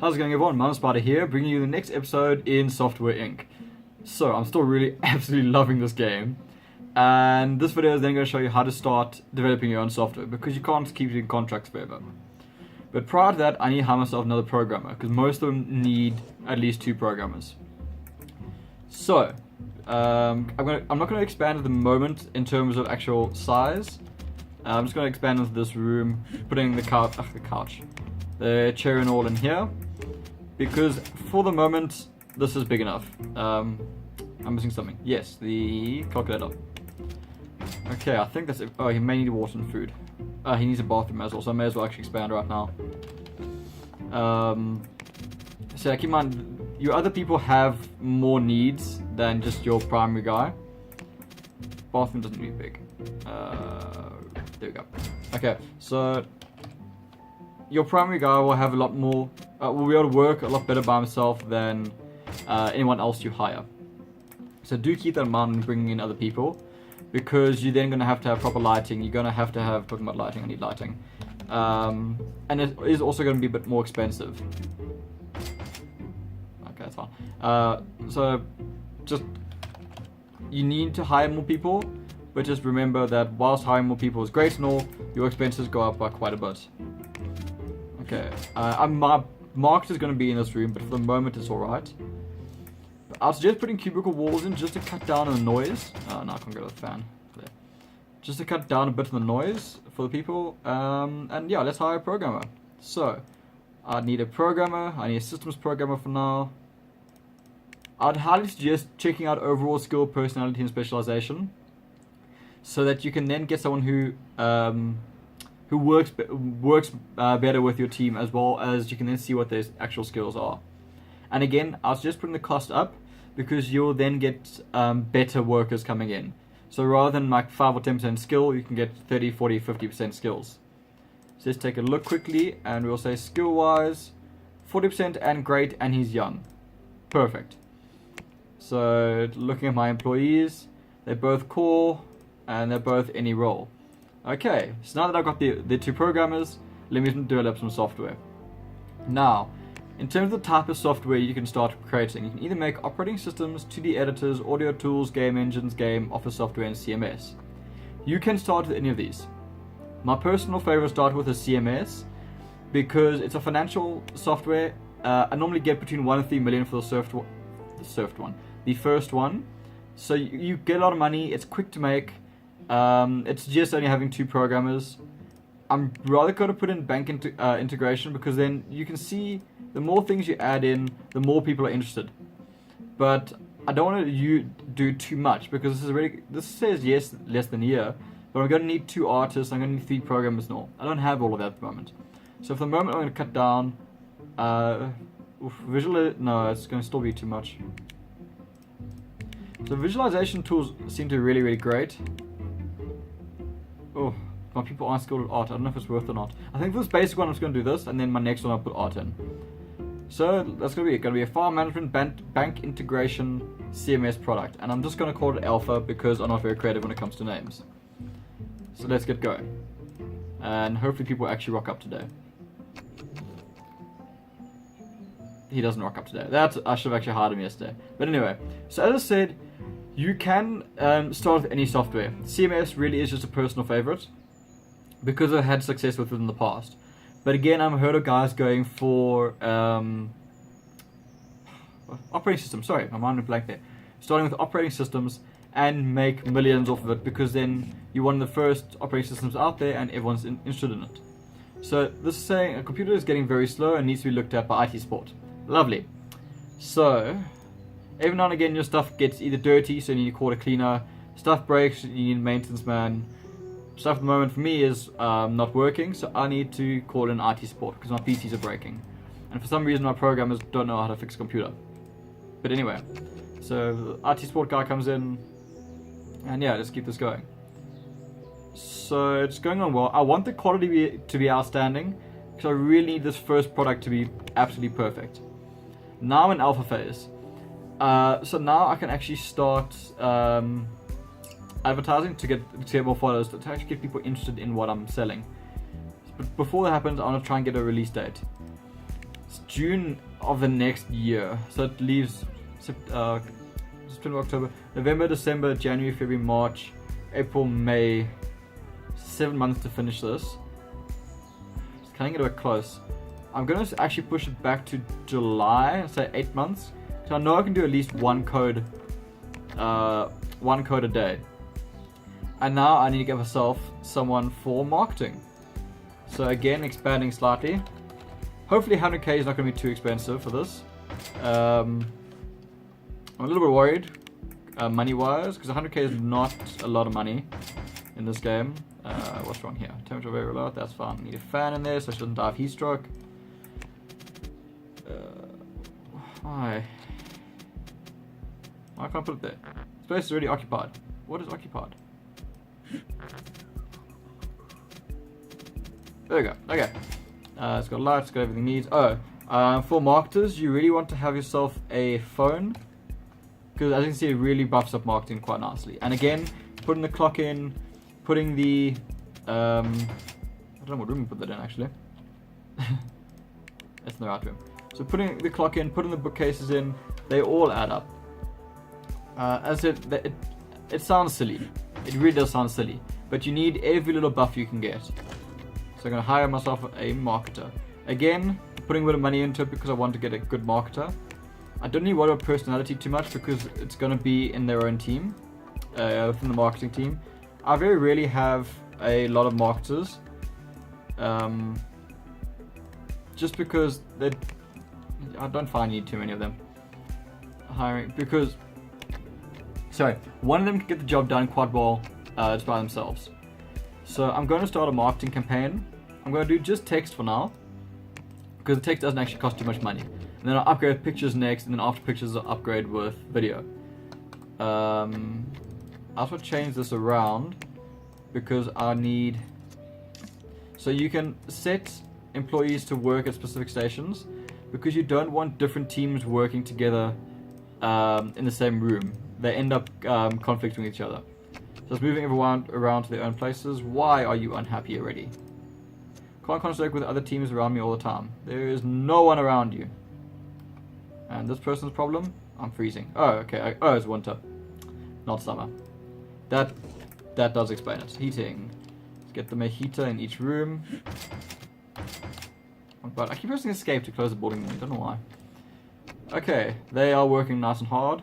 How's it going, everyone? Mountainspyder here, bringing you the next episode in Software Inc. So, I'm still really absolutely loving this game. And this video is then going to show you how to start developing your own software, because you can't keep doing contracts forever. But prior to that, I need to hire myself another programmer, because most of them need at least 2 programmers. So, I'm not going to expand at the moment in terms of actual size. I'm just going to expand into this room, putting the chair and all in here, because for the moment this is big enough. I'm missing something. Yes, the calculator. Okay, I think that's it. Oh, he may need water and food. He needs a bathroom as well, so I may as well actually expand right now. So keep in mind, your other people have more needs than just your primary guy. Bathroom doesn't need big. There we go. Okay, so your primary guy will have a lot more, will be able to work a lot better by himself than anyone else you hire. So do keep that in mind when bringing in other people, because you're then going to have proper lighting. You're going to have, talking about lighting, I need lighting. And it is also going to be a bit more expensive. Okay, that's fine. So just, you need to hire more people, but just remember that whilst hiring more people is great and all, your expenses go up by quite a bit. Okay, my market is going to be in this room, but for the moment it's alright. I'll suggest putting cubicle walls in just to cut down on the noise. No, I can't go to the fan. There. Just to cut down a bit of the noise for the people. And yeah, let's hire a programmer. So, I need a programmer. I need a systems programmer for now. I'd highly suggest checking out overall skill, personality, and specialization, so that you can then get someone who works better with your team, as well as you can then see what their actual skills are. And again, I'll suggest putting the cost up, because you'll then get better workers coming in. So rather than like 5 or 10% skill, you can get 30, 40, 50% skills. So let's take a look quickly, and we'll say skill wise 40% and great, and he's young. Perfect. So looking at my employees, they're both core and they're both any role. Okay, so now that I've got the 2 programmers, let me develop some software. Now, in terms of the type of software you can start creating, you can either make operating systems, 2D editors, audio tools, game engines, game, office software, and CMS. You can start with any of these. My personal favorite start with is CMS, because it's a financial software. I normally get between 1 and 3 million for the first one. So you get a lot of money, it's quick to make. It's just only having 2 programmers. I'm rather going to put in bank integration, because then you can see the more things you add in, the more people are interested. But I don't want to do too much, because this says yes, less than a year, but I'm going to need 2 artists, I'm going to need 3 programmers and all. I don't have all of that at the moment. So for the moment I'm going to cut down. No, it's going to still be too much. So visualization tools seem to be really, really great. Oh, my people aren't skilled at art. I don't know if it's worth it or not. I think for this basic one I'm just going to do this, and then my next one I'll put art in. So that's going to be it. Going to be a file management bank integration CMS product, and I'm just going to call it alpha, because I'm not very creative when it comes to names. So let's get going, and hopefully people actually rock up today. He doesn't rock up today. I should have actually hired him yesterday. But anyway, so as I said, you can start with any software. CMS really is just a personal favorite, because I've had success with it in the past. But again, I've heard of guys going for operating systems. Sorry, my mind went blank there. Starting with operating systems and make millions off of it, because then you're one of the first operating systems out there and everyone's interested in it. So this is saying a computer is getting very slow and needs to be looked at by IT support. Lovely. So every now and again your stuff gets either dirty, so you need to call a cleaner. Stuff breaks, you need a maintenance man. Stuff at the moment for me is not working, so I need to call in IT support, because my PCs are breaking. And for some reason my programmers don't know how to fix a computer. But anyway, so the IT support guy comes in, and yeah, let's keep this going. So it's going on well. I want the quality to be outstanding, because I really need this first product to be absolutely perfect. Now I'm in alpha phase. So now I can actually start advertising to get more followers, to actually get people interested in what I'm selling. But before that happens, I want to try and get a release date. It's June of the next year, so it leaves September, October, November, December, January, February, March, April, May. 7 months to finish this. It's kind of get a bit close. I'm going to actually push it back to July and say 8 months. So I know I can do at least one code a day. And now I need to get myself someone for marketing. So again, expanding slightly. Hopefully 100k is not going to be too expensive for this. I'm a little bit worried, money-wise, because 100k is not a lot of money in this game. What's wrong here? Temperature very low, that's fine. Need a fan in there so she doesn't die of heat stroke. Why can't I put it there? This place is already occupied. What is occupied? There we go. Okay. It's got lights, it's got everything it needs. For marketers, you really want to have yourself a phone, because as you can see, it really buffs up marketing quite nicely. And again, putting the clock in, putting the I don't know what room we put that in actually. That's in the right room. So putting the clock in, putting the bookcases in, they all add up. As it sounds silly. It really does sound silly. But you need every little buff you can get. So I'm going to hire myself a marketer. Again, putting a bit of money into it because I want to get a good marketer. I don't need worry about personality too much because it's going to be in their own team, within the marketing team. I very rarely have a lot of marketers, just because I don't find I need too many of them. One of them can get the job done quite well just by themselves. So I'm going to start a marketing campaign. I'm going to do just text for now, because the text doesn't actually cost too much money. And then I'll upgrade pictures next, and then after pictures I'll upgrade with video. I also change this around because I need... So you can set employees to work at specific stations, because you don't want different teams working together in the same room. They end up conflicting with each other. So it's moving everyone around to their own places. Why are you unhappy already? Can't concentrate with other teams around me all the time. There is no one around you. And this person's problem? I'm freezing. Oh, okay. Oh, it's winter, not summer. That does explain it. Heating. Let's get them a heater in each room. But I keep pressing escape to close the boarding room. I don't know why. Okay, they are working nice and hard.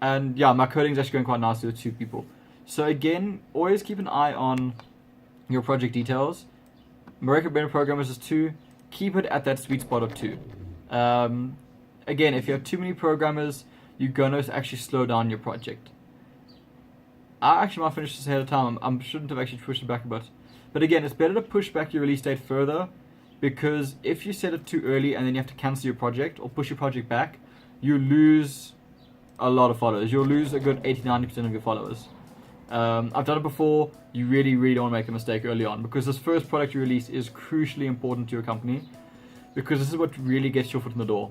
And yeah, my coding is actually going quite nicely with 2 people. So again, always keep an eye on your project details. My recommended programmers is 2. Keep it at that sweet spot of 2. Again, if you have too many programmers, you're going to actually slow down your project. I actually might finish this ahead of time. I shouldn't have actually pushed it back a bit. But again, it's better to push back your release date further, because if you set it too early and then you have to cancel your project or push your project back, you lose a lot of followers. You'll lose a good 80-90% of your followers. I've done it before. You really don't want to make a mistake early on, because this first product you release is crucially important to your company, because this is what really gets your foot in the door.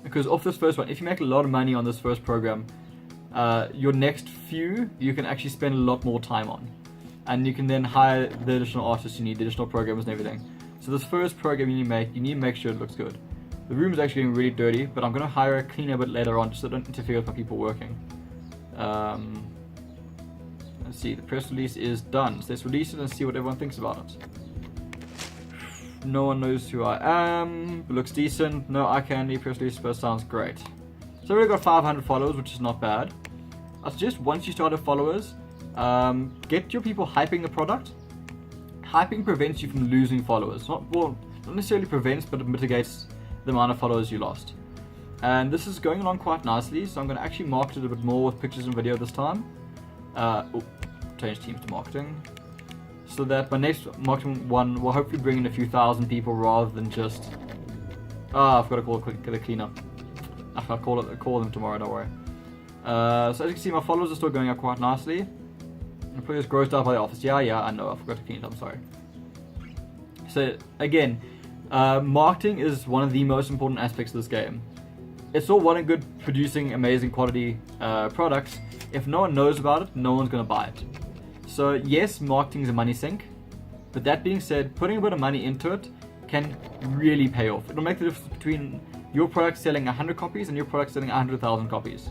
Because off this first one, if you make a lot of money on this first program, your next few you can actually spend a lot more time on, and you can then hire the additional artists you need, the additional programmers and everything. So this first program you need to make sure it looks good. The room is actually getting really dirty, but I'm going to hire a cleaner a bit later on, just so I don't interfere with my people working. Let's see, the press release is done. So let's release it and see what everyone thinks about it. No one knows who I am. It looks decent. No eye candy. Press release first sounds great. So we've got 500 followers, which is not bad. I suggest once you start with followers, get your people hyping the product. Hyping prevents you from losing followers. Not necessarily prevents, but it mitigates the amount of followers you lost. And this is going along quite nicely, so I'm going to actually market it a bit more with pictures and video this time. Change teams to marketing, so that my next marketing one will hopefully bring in a few thousand people rather than just... I've got to call the cleaner. I'll call them tomorrow, don't worry. So as you can see, my followers are still going up quite nicely. Employees grossed out by the office. Yeah, I know, I forgot to clean it, I'm sorry. So again, marketing is one of the most important aspects of this game. It's all well and good producing amazing quality products. If no one knows about it, no one's going to buy it. So yes, marketing is a money sink. But that being said, putting a bit of money into it can really pay off. It'll make the difference between your product selling 100 copies and your product selling 100,000 copies.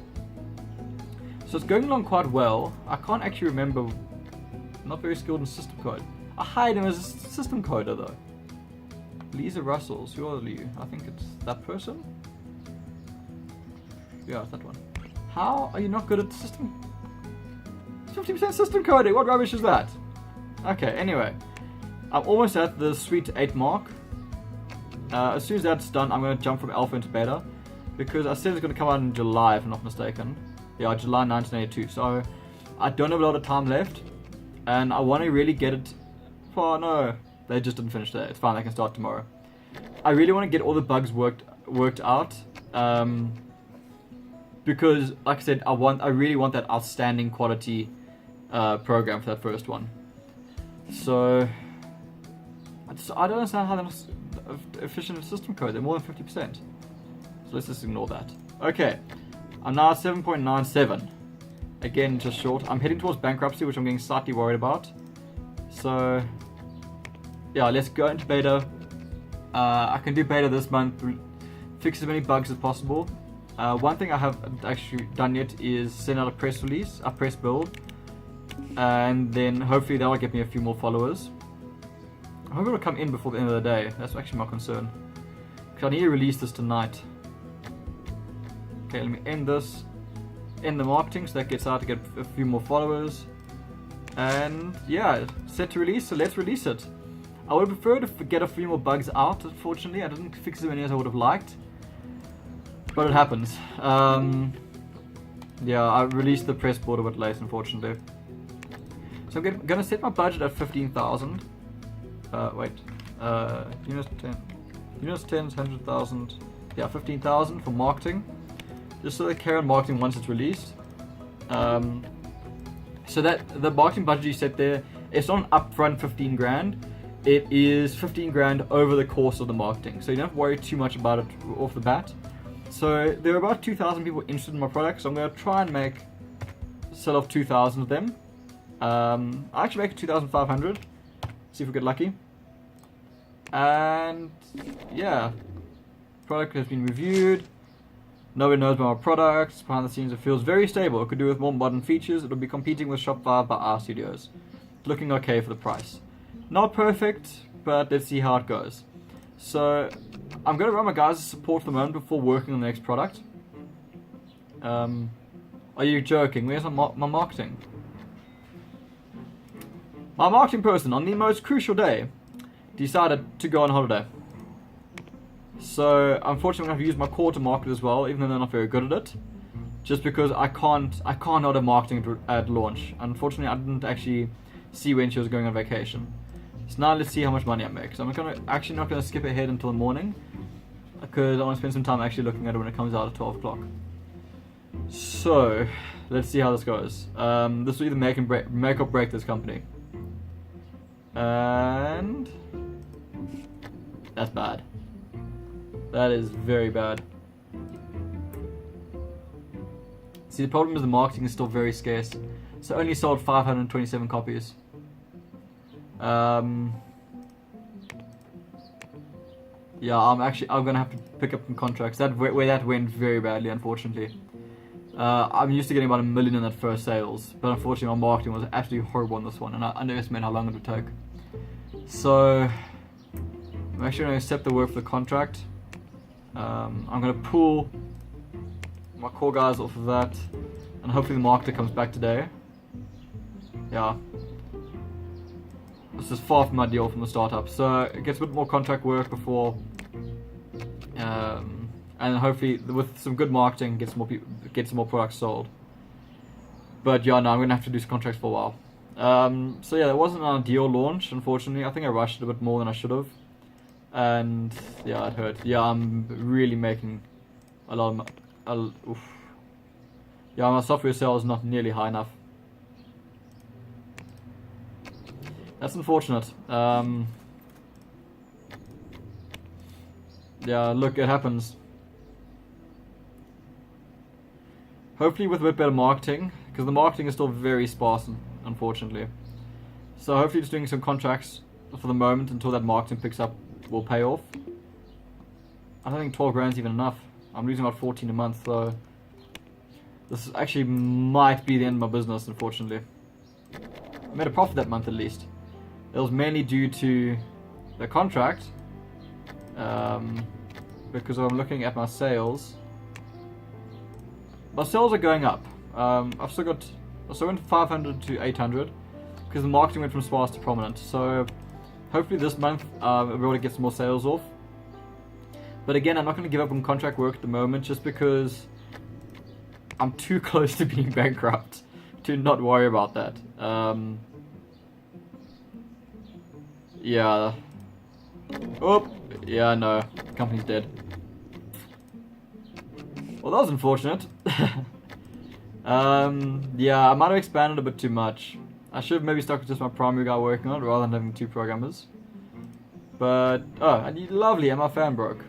So it's going along quite well. I can't actually remember. I'm not very skilled in system code. I hired him as a system coder though. Lisa Russells, who are you? I think it's that person? Yeah, it's that one. How are you not good at the system? 50% system coding, what rubbish is that? Okay, anyway. I'm almost at the Suite 8 mark. As soon as that's done, I'm going to jump from alpha into beta. Because I said it's going to come out in July, if I'm not mistaken. Yeah, July 1982. So, I don't have a lot of time left. And I want to really get it... Oh no, they just didn't finish today. It's fine, they can start tomorrow. I really want to get all the bugs worked out. Because, like I said, I really want that outstanding quality program for that first one. So... I don't understand how they're not efficient system code. They're more than 50%. So let's just ignore that. Okay, I'm now at 7.97. Again, just short. I'm heading towards bankruptcy, which I'm getting slightly worried about. So, yeah, let's go into beta. I can do beta this month, fix as many bugs as possible. One thing I haven't actually done yet is send out a press release, a press build. And then hopefully that'll get me a few more followers. I hope it'll come in before the end of the day. That's actually my concern. Because I need to release this tonight. Okay, let me end this. End the marketing so that gets out to get a few more followers. And yeah, set to release, so let's release it. I would prefer to get a few more bugs out, unfortunately. I didn't fix as many as I would have liked. But it happens. Yeah, I released the press board a bit late, unfortunately. So I'm going to set my budget at 15,000. Units 10. Units 10 is 100,000. Yeah, 15,000 for marketing. Just so they carry on marketing once it's released. So that the marketing budget you set there, it's not an upfront 15 grand. It is 15 grand over the course of the marketing. So you don't have to worry too much about it off the bat. So there are about 2,000 people interested in my product. So I'm going to try and sell off 2,000 of them. I'll actually make it 2,500. See if we get lucky. And yeah, product has been reviewed. Nobody knows about my products. Behind the scenes, it feels very stable. It could do with more modern features. It'll be competing with Shopify by our studios. Looking okay for the price. Not perfect, but let's see how it goes. So I'm going to run my guys' support for the moment before working on the next product. Are you joking? Where's my marketing? My marketing person, on the most crucial day, decided to go on holiday. So, unfortunately, I'm going to have to use my core to market as well, even though they're not very good at it. Just because I can't order marketing at launch. Unfortunately, I didn't actually see when she was going on vacation. So now let's see how much money I make. So I'm actually not going to skip ahead until the morning, because I want to spend some time actually looking at it when it comes out at 12 o'clock. So, let's see how this goes. This will either make or break this company. And that's bad. That is very bad. See, the problem is the marketing is still very scarce. So only sold 527 copies. Yeah, I'm gonna have to pick up some contracts. That went very badly, unfortunately. I'm used to getting about 1 million in that first sales, but unfortunately my marketing was absolutely horrible on this one, and I underestimated how long it would take. So I'm actually going to accept the work for the contract. I'm going to pull my core guys off of that, and hopefully the marketer comes back today. Yeah, this is far from ideal from the startup, so it gets a bit more contract work before, and hopefully with some good marketing get some more products sold. But yeah, no, I'm going to have to do some contracts for a while. So yeah, it wasn't an ideal launch, unfortunately. I think I rushed it a bit more than I should have. And yeah, it hurt. Yeah, I'm really making a lot of... Yeah, my software sale is not nearly high enough. That's unfortunate. Yeah, look, it happens. Hopefully with a bit better marketing, because the marketing is still very sparse, unfortunately. So hopefully just doing some contracts for the moment until that marketing picks up will pay off. I don't think 12 grand is even enough. I'm losing about 14 a month, so this actually might be the end of my business, unfortunately. I made a profit that month at least. It was mainly due to the contract, because I'm looking at my sales. My sales are going up. I went 500 to 800 because the marketing went from sparse to prominent. So hopefully this month I'll be able to get some more sales off. But again, I'm not going to give up on contract work at the moment just because I'm too close to being bankrupt to not worry about that. Yeah. Oh, yeah, no. The company's dead. Well, that was unfortunate. Yeah, I might have expanded a bit too much. I should have maybe stuck with just my primary guy working on it rather than having 2 programmers. But, oh, and lovely, and my fan broke.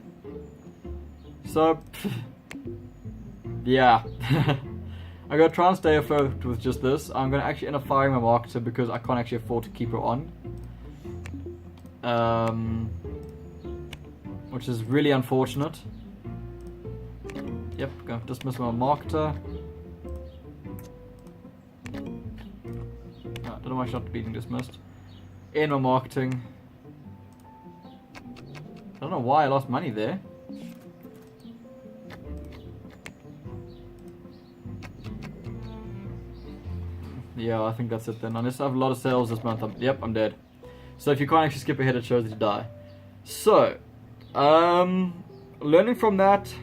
So, yeah. I'm going to try and stay afloat with just this. I'm going to actually end up firing my marketer because I can't actually afford to keep her on. Which is really unfortunate. Yep, going to dismiss my marketer. No, don't know why she's not being dismissed. And my marketing. I don't know why I lost money there. Yeah, I think that's it then. Unless I have a lot of sales this month, I'm dead. So if you can't actually skip ahead, it shows that you die. So, learning from that,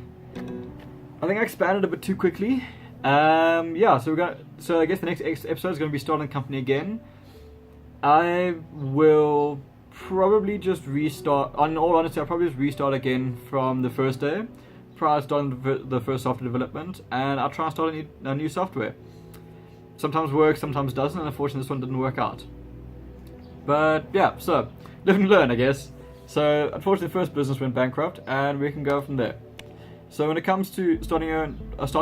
I think I expanded a bit too quickly. Yeah, so I guess the next episode is going to be starting the company again. I will probably just restart. In all honesty, I'll probably just restart again from the first day, prior to starting the first software development, and I'll try and start a new software. Sometimes works, sometimes doesn't, and unfortunately this one didn't work out. But yeah, so live and learn, I guess. So unfortunately the first business went bankrupt, and we can go from there. So when it comes to start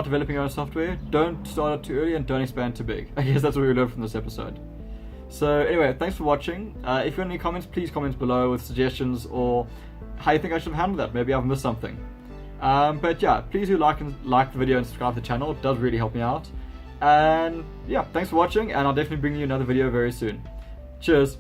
developing your own software, don't start it too early and don't expand too big. I guess that's what we learned from this episode. So anyway, thanks for watching. If you have any comments, please comment below with suggestions or how you think I should handle that. Maybe I've missed something. But yeah, please do like the video and subscribe to the channel. It does really help me out. And yeah, thanks for watching, and I'll definitely bring you another video very soon. Cheers.